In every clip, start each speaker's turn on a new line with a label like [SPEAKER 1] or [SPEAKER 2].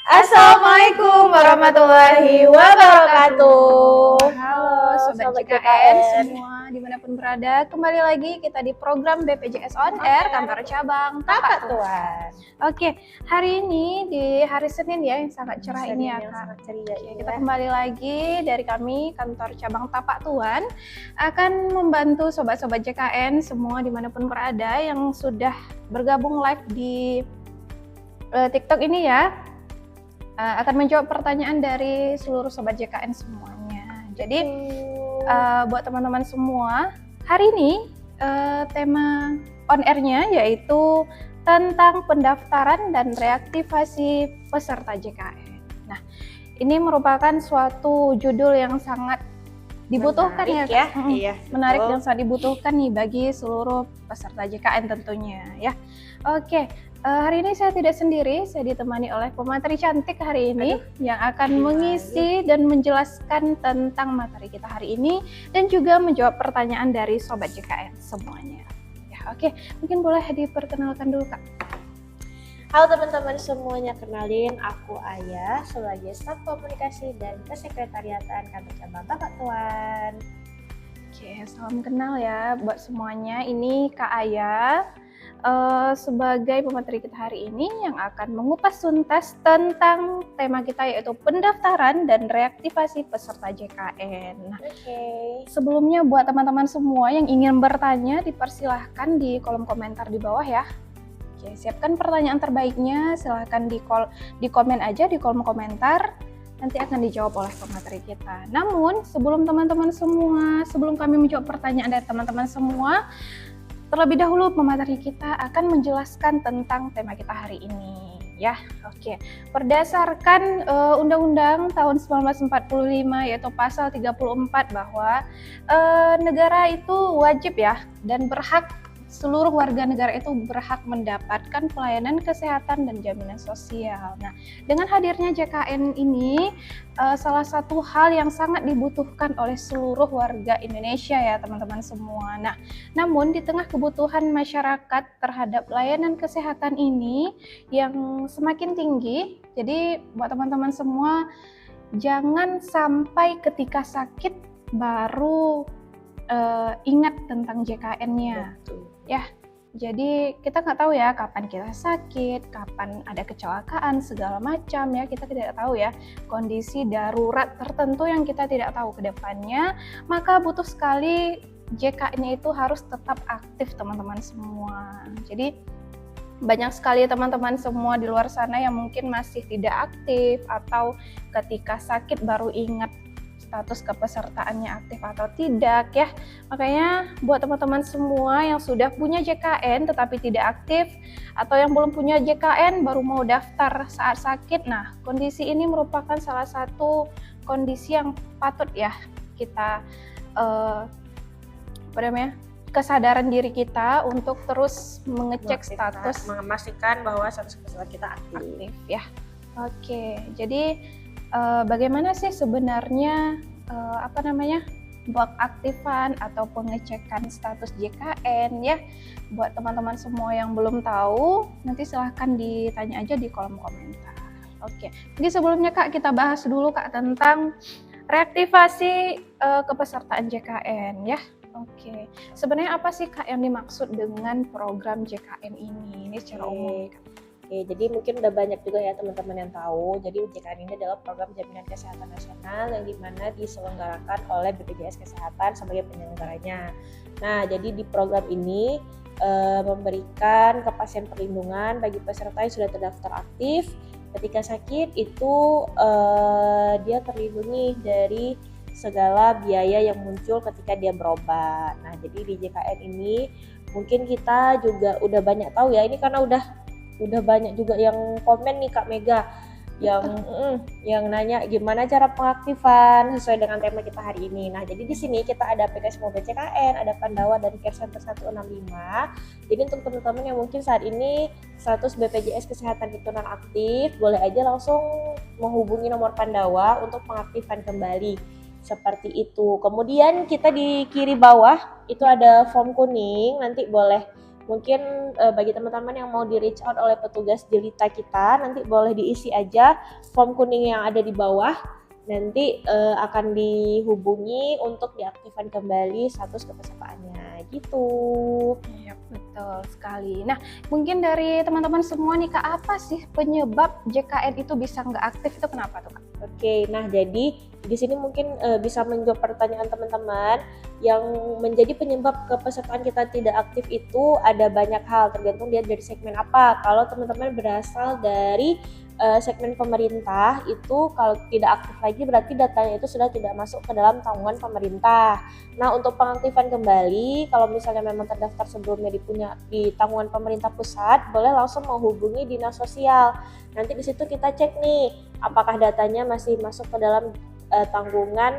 [SPEAKER 1] Assalamualaikum warahmatullahi wabarakatuh.
[SPEAKER 2] Halo Sobat JKN semua dimanapun berada, kembali lagi kita di program BPJS On Air kantor cabang Tapak Tuan. Oke, hari ini di hari Senin ya yang sangat cerah ini ya Kak. Kita kembali lagi dari kami kantor cabang Tapak Tuan akan membantu sobat-sobat JKN semua dimanapun berada yang sudah bergabung live di TikTok ini ya. Akan menjawab pertanyaan dari seluruh sobat JKN semuanya. Jadi buat teman-teman semua, hari ini tema on air-nya yaitu tentang pendaftaran dan reaktivasi peserta JKN. Nah, ini merupakan suatu judul yang sangat dibutuhkan
[SPEAKER 1] menarik
[SPEAKER 2] ya.
[SPEAKER 1] Iya,
[SPEAKER 2] menarik dan sangat dibutuhkan nih bagi seluruh peserta JKN tentunya ya. Oke. Hari ini saya tidak sendiri, saya ditemani oleh pemateri cantik hari ini yang akan mengisi dan menjelaskan tentang materi kita hari ini dan juga menjawab pertanyaan dari Sobat JKN semuanya. Ya, oke, mungkin boleh diperkenalkan dulu Kak.
[SPEAKER 1] Halo teman-teman semuanya, kenalin aku Aya sebagai staf komunikasi dan kesekretariatan kantor cabang Tapak Tuan.
[SPEAKER 2] Oke, salam kenal ya buat semuanya. Ini Kak Aya. Sebagai pemateri kita hari ini yang akan mengupas tuntas tentang tema kita yaitu pendaftaran dan reaktivasi peserta JKN. Sebelumnya buat teman-teman semua yang ingin bertanya dipersilahkan di kolom komentar di bawah ya. Oke, siapkan pertanyaan terbaiknya, silahkan di komen aja di kolom komentar. Nanti akan dijawab oleh pemateri kita. Namun sebelum kami menjawab pertanyaan dari teman-teman semua, terlebih dahulu pemateri kita akan menjelaskan tentang tema kita hari ini ya. Oke. Berdasarkan Undang-Undang tahun 1945 yaitu pasal 34 bahwa negara itu wajib ya dan berhak, seluruh warga negara itu berhak mendapatkan pelayanan kesehatan dan jaminan sosial. Nah, dengan hadirnya JKN ini salah satu hal yang sangat dibutuhkan oleh seluruh warga Indonesia ya teman-teman semua. Nah, namun di tengah kebutuhan masyarakat terhadap layanan kesehatan ini yang semakin tinggi, jadi buat teman-teman semua jangan sampai ketika sakit baru ingat tentang JKN-nya. Ya, jadi kita nggak tahu ya kapan kita sakit, kapan ada kecelakaan segala macam ya, kita tidak tahu ya kondisi darurat tertentu yang kita tidak tahu ke depannya, maka butuh sekali JKN-nya itu harus tetap aktif teman-teman semua. Jadi banyak sekali teman-teman semua di luar sana yang mungkin masih tidak aktif atau ketika sakit baru ingat status kepesertaannya aktif atau tidak ya. Makanya buat teman-teman semua yang sudah punya JKN tetapi tidak aktif atau yang belum punya JKN baru mau daftar saat sakit, nah kondisi ini merupakan salah satu kondisi yang patut ya kita kesadaran diri kita untuk terus mengecek status,
[SPEAKER 1] memastikan bahwa status kepesertaan kita
[SPEAKER 2] aktif ya. Oke, jadi bagaimana sih sebenarnya pengaktifan atau pengecekan status JKN ya. Buat teman-teman semua yang belum tahu, nanti silahkan ditanya aja di kolom komentar. Oke, jadi sebelumnya Kak kita bahas dulu Kak tentang reaktivasi kepesertaan JKN ya. Oke, sebenarnya apa sih Kak yang dimaksud dengan program JKN ini secara umum Kak?
[SPEAKER 1] Oke, jadi mungkin udah banyak juga ya teman-teman yang tahu. Jadi JKN ini adalah program jaminan kesehatan nasional yang dimana diselenggarakan oleh BPJS Kesehatan sebagai penyelenggaranya. Nah, jadi di program ini memberikan kepastian perlindungan bagi peserta yang sudah terdaftar aktif. Ketika sakit itu dia terlindungi dari segala biaya yang muncul ketika dia berobat. Nah, jadi di JKN ini mungkin kita juga udah banyak tahu ya, ini karena udah banyak juga yang komen nih Kak Mega yang nanya gimana cara pengaktifan sesuai dengan tema kita hari ini. Nah, jadi di sini kita ada aplikasi Mobile JKN, ada Pandawa dan Care Center 165. Jadi untuk teman-teman yang mungkin saat ini status BPJS Kesehatan itu non-aktif, boleh aja langsung menghubungi nomor Pandawa untuk pengaktifan kembali. Seperti itu. Kemudian kita di kiri bawah itu ada form kuning, nanti boleh Mungkin bagi teman-teman yang mau di reach out oleh petugas Jelita kita, nanti boleh diisi aja form kuning yang ada di bawah. Nanti akan dihubungi untuk diaktifkan kembali status kepesertaannya gitu.
[SPEAKER 2] Iya, betul sekali. Nah, mungkin dari teman-teman semua nih Kak, apa sih penyebab JKN itu bisa nggak aktif itu kenapa tuh Kak?
[SPEAKER 1] Oke, nah jadi di sini mungkin bisa menjawab pertanyaan teman-teman. Yang menjadi penyebab kepesertaan kita tidak aktif itu ada banyak hal, tergantung dia dari segmen apa. Kalau teman-teman berasal dari segmen pemerintah, itu kalau tidak aktif lagi berarti datanya itu sudah tidak masuk ke dalam tanggungan pemerintah. Nah, untuk pengaktifan kembali, kalau misalnya memang terdaftar sebelumnya di tanggungan pemerintah pusat, boleh langsung menghubungi dinas sosial. Nanti di situ kita cek nih, apakah datanya masih masuk ke dalam tanggungan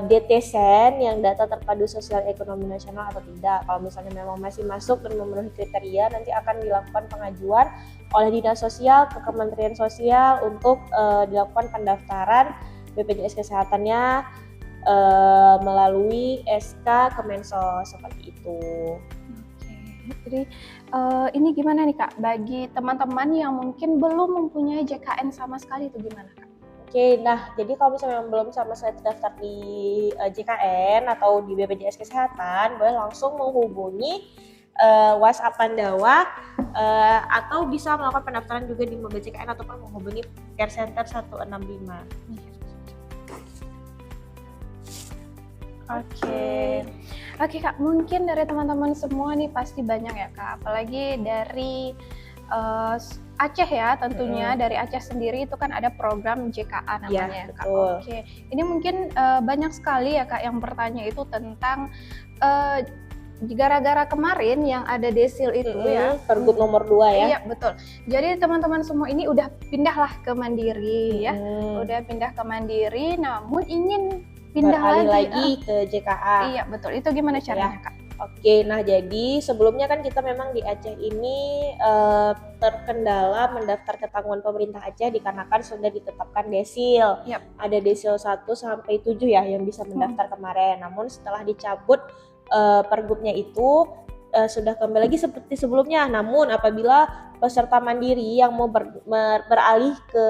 [SPEAKER 1] DTSEN yang data terpadu sosial ekonomi nasional atau tidak. Kalau misalnya memang masih masuk dan memenuhi kriteria, nanti akan dilakukan pengajuan oleh dinas sosial ke Kementerian Sosial untuk dilakukan pendaftaran BPJS Kesehatannya melalui SK Kemensos seperti itu.
[SPEAKER 2] Jadi ini gimana nih Kak, bagi teman-teman yang mungkin belum mempunyai JKN sama sekali itu gimana Kak?
[SPEAKER 1] Oke, nah jadi kalau misalnya belum sama sekali terdaftar di JKN atau di BPJS Kesehatan, boleh langsung menghubungi WhatsApp Pandawa atau bisa melakukan pendaftaran juga di Mobile JKN ataupun menghubungi Care Center 165.
[SPEAKER 2] Oke Kak, mungkin dari teman-teman semua nih pasti banyak ya Kak, apalagi dari Aceh ya tentunya. Dari Aceh sendiri itu kan ada program JKA namanya ya, Kak. Oke, ini mungkin banyak sekali ya Kak yang bertanya itu tentang gara-gara kemarin yang ada desil itu ya,
[SPEAKER 1] Pergub nomor 2 ya.
[SPEAKER 2] Iya betul. Jadi teman-teman semua ini udah pindahlah ke Mandiri ya, udah pindah ke Mandiri, namun ingin pindah
[SPEAKER 1] lagi ke JKA.
[SPEAKER 2] Iya betul. Itu gimana caranya Kak?
[SPEAKER 1] Oke, nah jadi sebelumnya kan kita memang di Aceh ini terkendala mendaftar ke tanggungan pemerintah Aceh dikarenakan sudah ditetapkan desil. Ada desil 1 sampai 7 ya yang bisa mendaftar kemarin. Namun setelah dicabut pergubnya itu sudah kembali lagi seperti sebelumnya. Namun apabila peserta mandiri yang mau beralih ke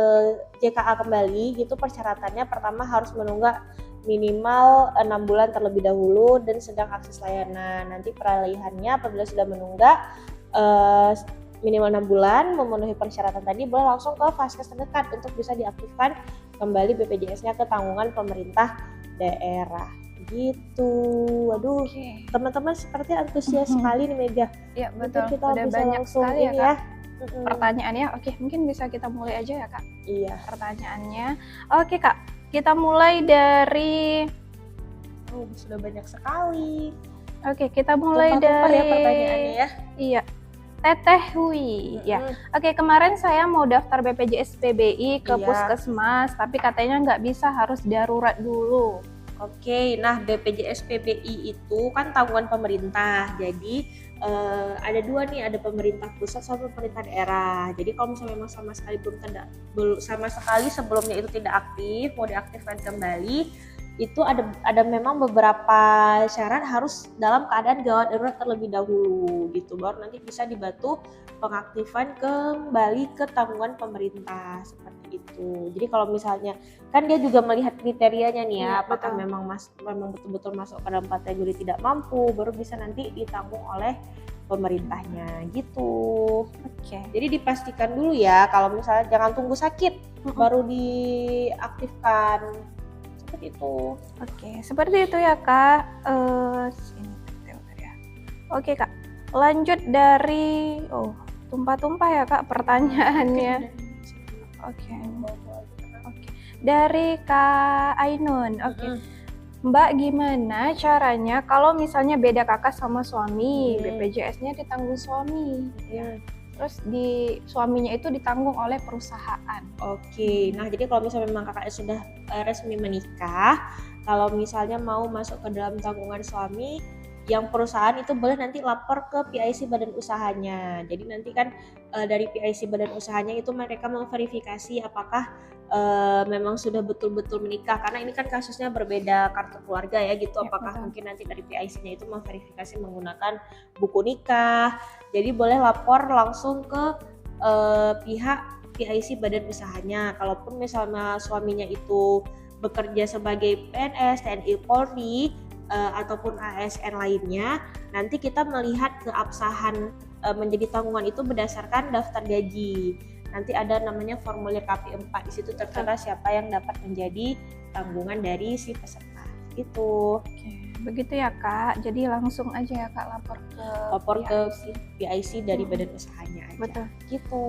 [SPEAKER 1] JKA kembali gitu, persyaratannya pertama harus menunggak minimal 6 bulan terlebih dahulu dan sedang akses layanan. Nanti peralihannya apabila sudah menunggak minimal 6 bulan memenuhi persyaratan tadi, boleh langsung ke Vaskes terdekat untuk bisa diaktifkan kembali BPJS-nya ke tanggungan pemerintah daerah gitu. Waduh, teman-teman seperti antusias sekali nih Mega.
[SPEAKER 2] Iya betul,
[SPEAKER 1] kita
[SPEAKER 2] udah
[SPEAKER 1] bisa
[SPEAKER 2] banyak
[SPEAKER 1] langsung
[SPEAKER 2] sekali
[SPEAKER 1] ya
[SPEAKER 2] pertanyaannya. Oke, mungkin bisa kita mulai aja ya Kak.
[SPEAKER 1] Iya,
[SPEAKER 2] pertanyaannya. Oke Kak, kita mulai dari
[SPEAKER 1] sudah banyak sekali.
[SPEAKER 2] Oke, kita mulai dari
[SPEAKER 1] ya pertanyaannya ya.
[SPEAKER 2] Iya. Teteh Hui ya. Oke, kemarin saya mau daftar BPJS PBI ke puskesmas, tapi katanya nggak bisa, harus darurat dulu.
[SPEAKER 1] Oke, nah BPJS PBI itu kan tanggungan pemerintah. Jadi ada dua nih, ada pemerintah pusat sama pemerintah daerah. Jadi kalau misalnya memang sama sekali belum sama sekali sebelumnya itu tidak aktif, mau diaktifkan kembali, itu ada memang beberapa syarat harus dalam keadaan gawat darurat terlebih dahulu gitu, baru nanti bisa dibantu pengaktifan kembali ke tanggungan pemerintah seperti itu. Jadi kalau misalnya kan dia juga melihat kriterianya nih ya, apakah memang betul-betul masuk ke dalam kategori tidak mampu, baru bisa nanti ditanggung oleh pemerintahnya gitu. Jadi dipastikan dulu ya, kalau misalnya jangan tunggu sakit baru diaktifkan seperti itu.
[SPEAKER 2] Seperti itu ya Kak. Oke Kak, lanjut dari tumpah-tumpah ya Kak pertanyaannya. Dari Kak Ainun. Mbak, gimana caranya kalau misalnya beda kakak sama suami, BPJS-nya ditanggung suami, terus di suaminya itu ditanggung oleh perusahaan?
[SPEAKER 1] Nah jadi kalau misalnya memang kakaknya sudah resmi menikah, kalau misalnya mau masuk ke dalam tanggungan suami, yang perusahaan itu boleh nanti lapor ke PIC badan usahanya. Jadi nanti kan dari PIC badan usahanya itu mereka memverifikasi apakah memang sudah betul-betul menikah, karena ini kan kasusnya berbeda kartu keluarga ya gitu. Apakah mungkin nanti dari PIC-nya itu memverifikasi menggunakan buku nikah. Jadi boleh lapor langsung ke pihak PIC badan usahanya. Kalaupun misalnya suaminya itu bekerja sebagai PNS, TNI, Polri, ataupun ASN lainnya, nanti kita melihat keabsahan menjadi tanggungan itu berdasarkan daftar gaji. Nanti ada namanya formulir KP4, di situ tertera siapa yang dapat menjadi tanggungan dari si peserta. Gitu.
[SPEAKER 2] Oke, begitu ya Kak. Jadi langsung aja ya Kak lapor
[SPEAKER 1] ke PIC dari badan usahanya aja.
[SPEAKER 2] Betul.
[SPEAKER 1] Gitu.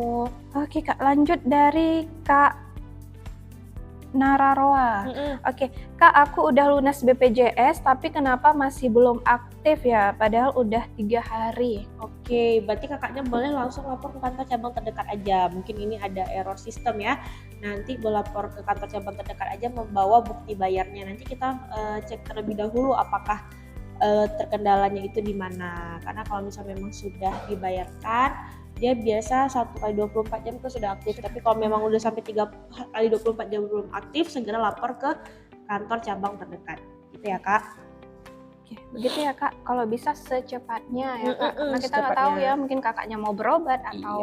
[SPEAKER 2] Oke Kak, lanjut dari Kak Nararoa. Oke, Kak, aku udah lunas BPJS tapi kenapa masih belum aktif ya? Padahal udah 3 hari.
[SPEAKER 1] Oke, berarti kakaknya boleh langsung lapor ke kantor cabang terdekat aja. Mungkin ini ada error sistem ya. Nanti boleh lapor ke kantor cabang terdekat aja membawa bukti bayarnya. Nanti kita cek terlebih dahulu apakah terkendalanya itu di mana. Karena kalau misalnya memang sudah dibayarkan, dia biasa 1 kali 24 jam itu sudah aktif. Tapi kalau memang udah sampai 3 kali 24 jam belum aktif, segera lapor ke kantor cabang terdekat. Gitu ya Kak.
[SPEAKER 2] Oke, begitu ya Kak. Kalau bisa secepatnya ya Kak. Karena kita nggak tahu ya, mungkin kakaknya mau berobat atau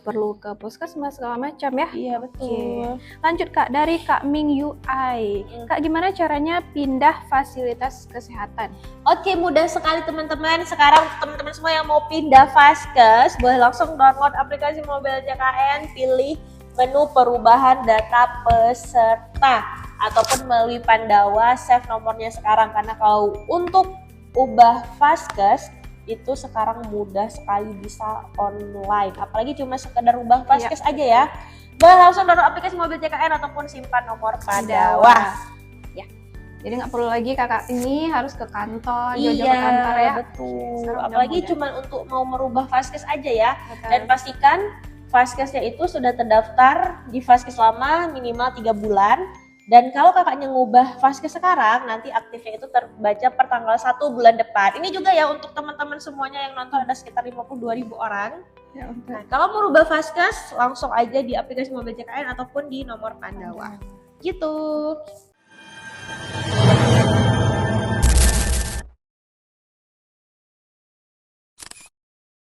[SPEAKER 2] perlu ke puskesmas segala macam ya.
[SPEAKER 1] Iya betul.
[SPEAKER 2] Lanjut Kak, dari Kak Ming UI. Kak, gimana caranya pindah fasilitas kesehatan?
[SPEAKER 1] Oke, mudah sekali teman-teman. Sekarang teman-teman semua yang mau pindah Vaskes, boleh langsung download aplikasi Mobile JKN, pilih menu perubahan data peserta ataupun melalui Pandawa, save nomornya sekarang. Karena kalau untuk ubah Vaskes itu sekarang mudah sekali, bisa online. Apalagi cuma sekedar ubah Vaskes aja ya. Boleh langsung download aplikasi Mobile JKN ataupun simpan nomor Pandawa.
[SPEAKER 2] Ya. Jadi nggak perlu lagi kakak ini harus ke kantor, jauh-jauh ke kantor ya.
[SPEAKER 1] Betul. Apalagi cuma untuk mau merubah Vaskes aja ya. Betul. Dan pastikan Vaskesnya itu sudah terdaftar di Vaskes lama minimal 3 bulan. Dan kalau kakaknya ngubah Vaskes sekarang, nanti aktifnya itu terbaca per tanggal 1 bulan depan. Ini juga ya untuk teman-teman semuanya yang nonton, ada sekitar 52.000 orang. Ya, nah, kalau mau rubah Vaskes, langsung aja di aplikasi Mobile JKN ataupun di nomor Pandawa. Gitu.